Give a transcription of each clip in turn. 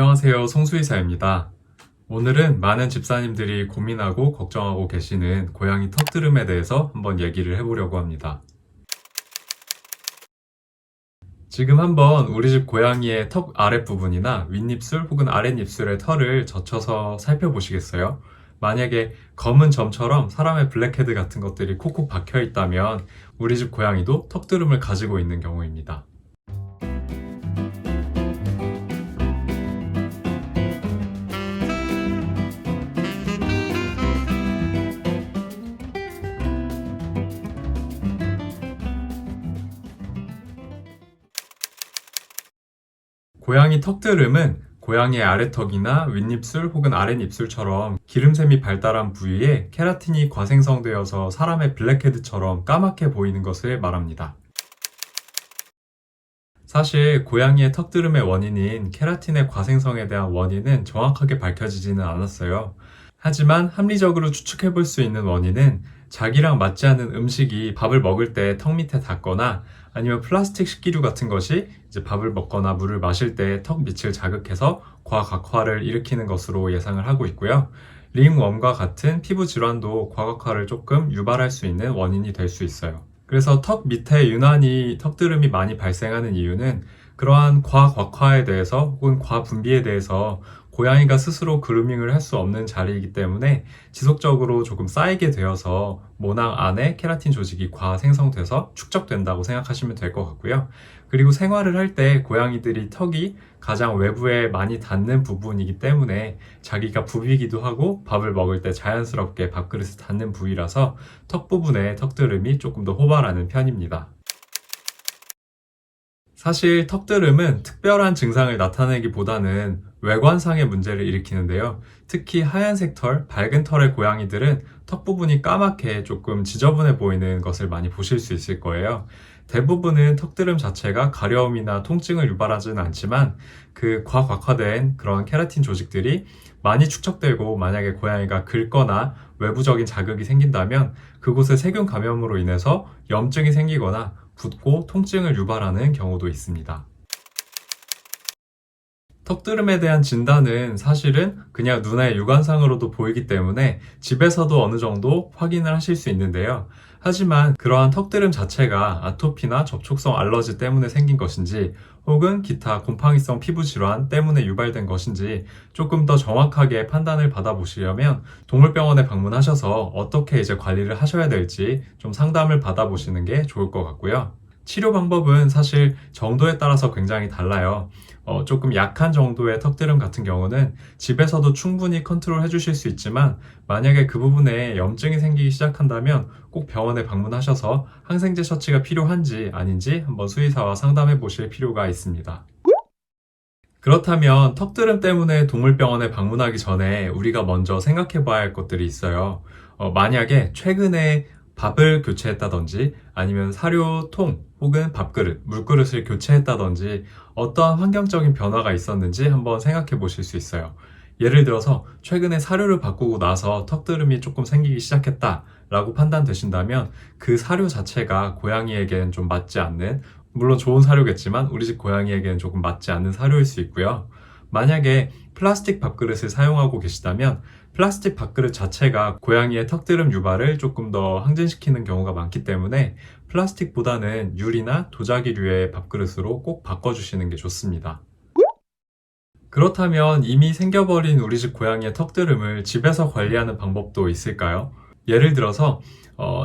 안녕하세요. 송수의사입니다. 오늘은 많은 집사님들이 고민하고 걱정하고 계시는 고양이 턱드름에 대해서 한번 얘기를 해보려고 합니다. 지금 한번 우리 집 고양이의 턱 아랫부분이나 윗입술 혹은 아랫입술의 털을 젖혀서 살펴보시겠어요? 만약에 검은 점처럼 사람의 블랙헤드 같은 것들이 콕콕 박혀 있다면 우리 집 고양이도 턱드름을 가지고 있는 경우입니다. 고양이 턱드름은 고양이의 아래턱이나 윗입술 혹은 아랫입술처럼 기름샘이 발달한 부위에 케라틴이 과생성되어서 사람의 블랙헤드처럼 까맣게 보이는 것을 말합니다. 사실 고양이의 턱드름의 원인인 케라틴의 과생성에 대한 원인은 정확하게 밝혀지지는 않았어요. 하지만 합리적으로 추측해 볼 수 있는 원인은 자기랑 맞지 않는 음식이 밥을 먹을 때 턱 밑에 닿거나 아니면 플라스틱 식기류 같은 것이 이제 밥을 먹거나 물을 마실 때 턱 밑을 자극해서 과각화를 일으키는 것으로 예상을 하고 있고요. 링웜과 같은 피부 질환도 과각화를 조금 유발할 수 있는 원인이 될 수 있어요. 그래서 턱 밑에 유난히 턱드름이 많이 발생하는 이유는 그러한 과곽화에 대해서 혹은 과분비에 대해서 고양이가 스스로 그루밍을 할 수 없는 자리이기 때문에 지속적으로 조금 쌓이게 되어서 모낭 안에 케라틴 조직이 과생성돼서 축적된다고 생각하시면 될 것 같고요. 그리고 생활을 할 때 고양이들이 턱이 가장 외부에 많이 닿는 부분이기 때문에 자기가 부비기도 하고 밥을 먹을 때 자연스럽게 밥그릇에 닿는 부위라서 턱 부분에 턱드름이 조금 더 호발하는 편입니다. 사실 턱드름은 특별한 증상을 나타내기보다는 외관상의 문제를 일으키는데요. 특히 하얀색 털, 밝은 털의 고양이들은 턱 부분이 까맣게 조금 지저분해 보이는 것을 많이 보실 수 있을 거예요. 대부분은 턱드름 자체가 가려움이나 통증을 유발하지는 않지만 그 과곽화된 그런 케라틴 조직들이 많이 축적되고 만약에 고양이가 긁거나 외부적인 자극이 생긴다면 그곳에 세균 감염으로 인해서 염증이 생기거나 붓고 통증을 유발하는 경우도 있습니다. 턱드름에 대한 진단은 사실은 그냥 눈의 육안상으로도 보이기 때문에 집에서도 어느 정도 확인을 하실 수 있는데요. 하지만 그러한 턱드름 자체가 아토피나 접촉성 알러지 때문에 생긴 것인지 혹은 기타 곰팡이성 피부 질환 때문에 유발된 것인지 조금 더 정확하게 판단을 받아보시려면 동물병원에 방문하셔서 어떻게 이제 관리를 하셔야 될지 좀 상담을 받아보시는 게 좋을 것 같고요. 치료 방법은 사실 정도에 따라서 굉장히 달라요. 조금 약한 정도의 턱드름 같은 경우는 집에서도 충분히 컨트롤 해주실 수 있지만 만약에 그 부분에 염증이 생기기 시작한다면 꼭 병원에 방문하셔서 항생제 처치가 필요한지 아닌지 한번 수의사와 상담해 보실 필요가 있습니다. 그렇다면 턱드름 때문에 동물병원에 방문하기 전에 우리가 먼저 생각해 봐야 할 것들이 있어요. 만약에 최근에 밥을 교체했다든지 아니면 사료통 혹은 밥그릇, 물그릇을 교체했다든지 어떠한 환경적인 변화가 있었는지 한번 생각해 보실 수 있어요. 예를 들어서 최근에 사료를 바꾸고 나서 턱드름이 조금 생기기 시작했다 라고 판단되신다면 그 사료 자체가 고양이에겐 좀 맞지 않는, 물론 좋은 사료겠지만 우리 집 고양이에게는 조금 맞지 않는 사료일 수 있고요. 만약에 플라스틱 밥그릇을 사용하고 계시다면 플라스틱 밥그릇 자체가 고양이의 턱드름 유발을 조금 더 항진시키는 경우가 많기 때문에 플라스틱보다는 유리나 도자기류의 밥그릇으로 꼭 바꿔주시는 게 좋습니다. 그렇다면 이미 생겨버린 우리 집 고양이의 턱드름을 집에서 관리하는 방법도 있을까요? 예를 들어서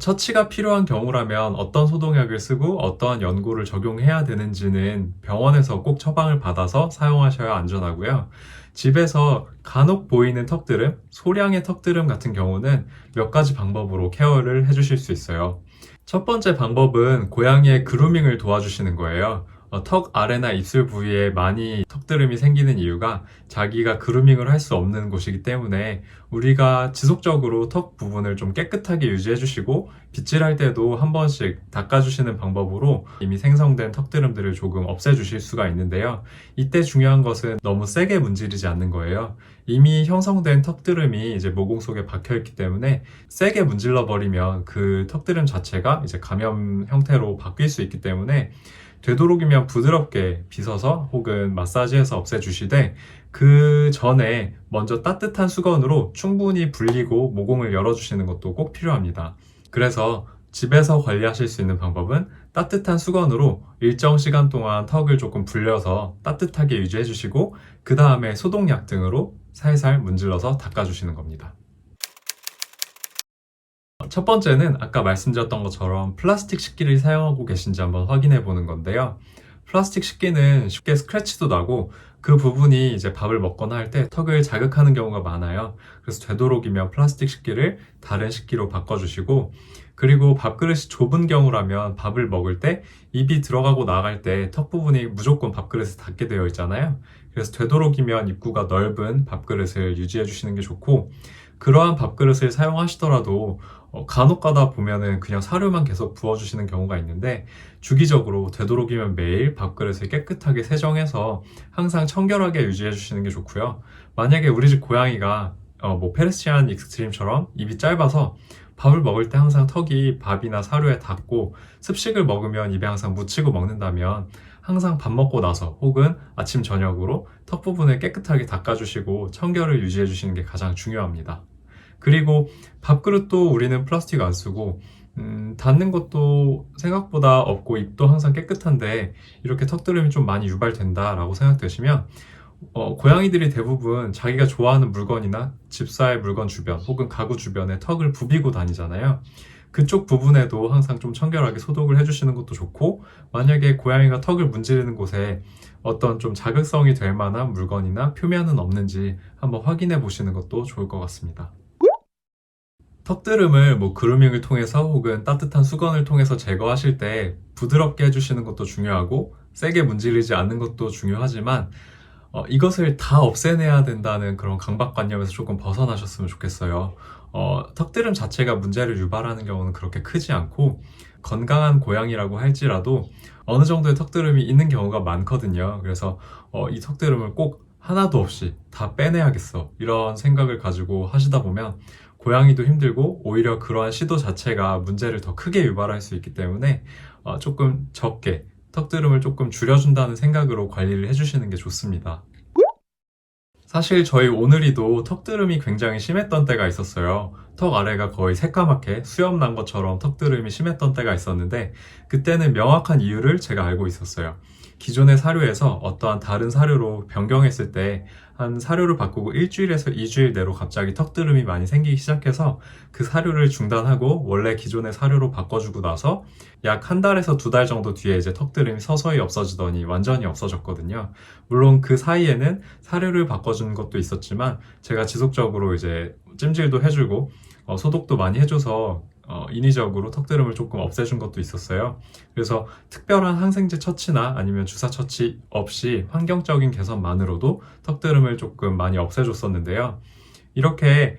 처치가 필요한 경우라면 어떤 소독약을 쓰고 어떠한 연고를 적용해야 되는지는 병원에서 꼭 처방을 받아서 사용하셔야 안전하고요. 집에서 간혹 보이는 턱드름, 소량의 턱드름 같은 경우는 몇 가지 방법으로 케어를 해주실 수 있어요. 첫 번째 방법은 고양이의 그루밍을 도와주시는 거예요. 턱 아래나 입술 부위에 많이 턱드름이 생기는 이유가 자기가 그루밍을 할 수 없는 곳이기 때문에 우리가 지속적으로 턱 부분을 좀 깨끗하게 유지해 주시고 빗질할 때도 한 번씩 닦아주시는 방법으로 이미 생성된 턱드름들을 조금 없애주실 수가 있는데요. 이때 중요한 것은 너무 세게 문지르지 않는 거예요. 이미 형성된 턱드름이 이제 모공 속에 박혀 있기 때문에 세게 문질러 버리면 그 턱드름 자체가 이제 감염 형태로 바뀔 수 있기 때문에 되도록이면 부드럽게 빗어서 혹은 마사지해서 없애주시되 그 전에 먼저 따뜻한 수건으로 충분히 불리고 모공을 열어주시는 것도 꼭 필요합니다. 그래서 집에서 관리하실 수 있는 방법은 따뜻한 수건으로 일정 시간 동안 턱을 조금 불려서 따뜻하게 유지해 주시고 그 다음에 소독약 등으로 살살 문질러서 닦아주시는 겁니다. 첫 번째는 아까 말씀드렸던 것처럼 플라스틱 식기를 사용하고 계신지 한번 확인해 보는 건데요. 플라스틱 식기는 쉽게 스크래치도 나고 그 부분이 이제 밥을 먹거나 할 때 턱을 자극하는 경우가 많아요. 그래서 되도록이면 플라스틱 식기를 다른 식기로 바꿔주시고, 그리고 밥그릇이 좁은 경우라면 밥을 먹을 때 입이 들어가고 나갈 때 턱 부분이 무조건 밥그릇에 닿게 되어 있잖아요. 그래서 되도록이면 입구가 넓은 밥그릇을 유지해 주시는 게 좋고, 그러한 밥그릇을 사용하시더라도 간혹 가다 보면은 그냥 사료만 계속 부어주시는 경우가 있는데, 주기적으로 되도록이면 매일 밥그릇을 깨끗하게 세정해서 항상 청결하게 유지해 주시는 게 좋고요. 만약에 우리 집 고양이가 페르시안 익스트림처럼 입이 짧아서 밥을 먹을 때 항상 턱이 밥이나 사료에 닿고 습식을 먹으면 입에 항상 묻히고 먹는다면 항상 밥 먹고 나서 혹은 아침 저녁으로 턱 부분을 깨끗하게 닦아주시고 청결을 유지해 주시는 게 가장 중요합니다. 그리고 밥그릇도 우리는 플라스틱 안 쓰고 닿는 것도 생각보다 없고 입도 항상 깨끗한데 이렇게 턱드름이 좀 많이 유발된다라고 생각되시면 고양이들이 대부분 자기가 좋아하는 물건이나 집사의 물건 주변 혹은 가구 주변에 턱을 부비고 다니잖아요. 그쪽 부분에도 항상 좀 청결하게 소독을 해주시는 것도 좋고, 만약에 고양이가 턱을 문지르는 곳에 어떤 좀 자극성이 될 만한 물건이나 표면은 없는지 한번 확인해 보시는 것도 좋을 것 같습니다. 턱드름을 그루밍을 통해서 혹은 따뜻한 수건을 통해서 제거하실 때 부드럽게 해주시는 것도 중요하고 세게 문지르지 않는 것도 중요하지만 이것을 다 없애내야 된다는 그런 강박관념에서 조금 벗어나셨으면 좋겠어요. 턱드름 자체가 문제를 유발하는 경우는 그렇게 크지 않고 건강한 고양이라고 할지라도 어느 정도의 턱드름이 있는 경우가 많거든요. 그래서 이 턱드름을 꼭 하나도 없이 다 빼내야겠어 이런 생각을 가지고 하시다 보면 고양이도 힘들고 오히려 그러한 시도 자체가 문제를 더 크게 유발할 수 있기 때문에 조금 적게 턱드름을 조금 줄여준다는 생각으로 관리를 해주시는 게 좋습니다. 사실 저희 오늘이도 턱드름이 굉장히 심했던 때가 있었어요. 턱 아래가 거의 새까맣게 수염 난 것처럼 턱드름이 심했던 때가 있었는데 그때는 명확한 이유를 제가 알고 있었어요. 기존의 사료에서 어떠한 다른 사료로 변경했을 때 한 사료를 바꾸고 일주일에서 2주일 내로 갑자기 턱드름이 많이 생기기 시작해서 그 사료를 중단하고 원래 기존의 사료로 바꿔주고 나서 약 한 달에서 2달 정도 뒤에 이제 턱드름이 서서히 없어지더니 완전히 없어졌거든요. 물론 그 사이에는 사료를 바꿔주는 것도 있었지만 제가 지속적으로 이제 찜질도 해주고 소독도 많이 해줘서 인위적으로 턱드름을 조금 없애준 것도 있었어요. 그래서 특별한 항생제 처치나 아니면 주사 처치 없이 환경적인 개선만으로도 턱드름을 조금 많이 없애줬었는데요. 이렇게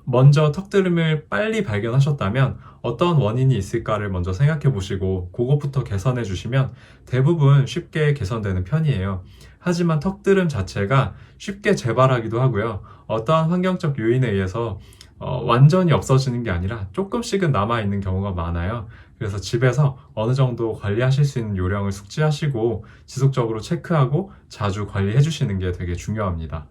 먼저 턱드름을 빨리 발견하셨다면 어떤 원인이 있을까를 먼저 생각해 보시고 그것부터 개선해 주시면 대부분 쉽게 개선되는 편이에요. 하지만 턱드름 자체가 쉽게 재발하기도 하고요. 어떠한 환경적 요인에 의해서 완전히 없어지는 게 아니라 조금씩은 남아있는 경우가 많아요. 그래서 집에서 어느 정도 관리하실 수 있는 요령을 숙지하시고 지속적으로 체크하고 자주 관리해 주시는 게 되게 중요합니다.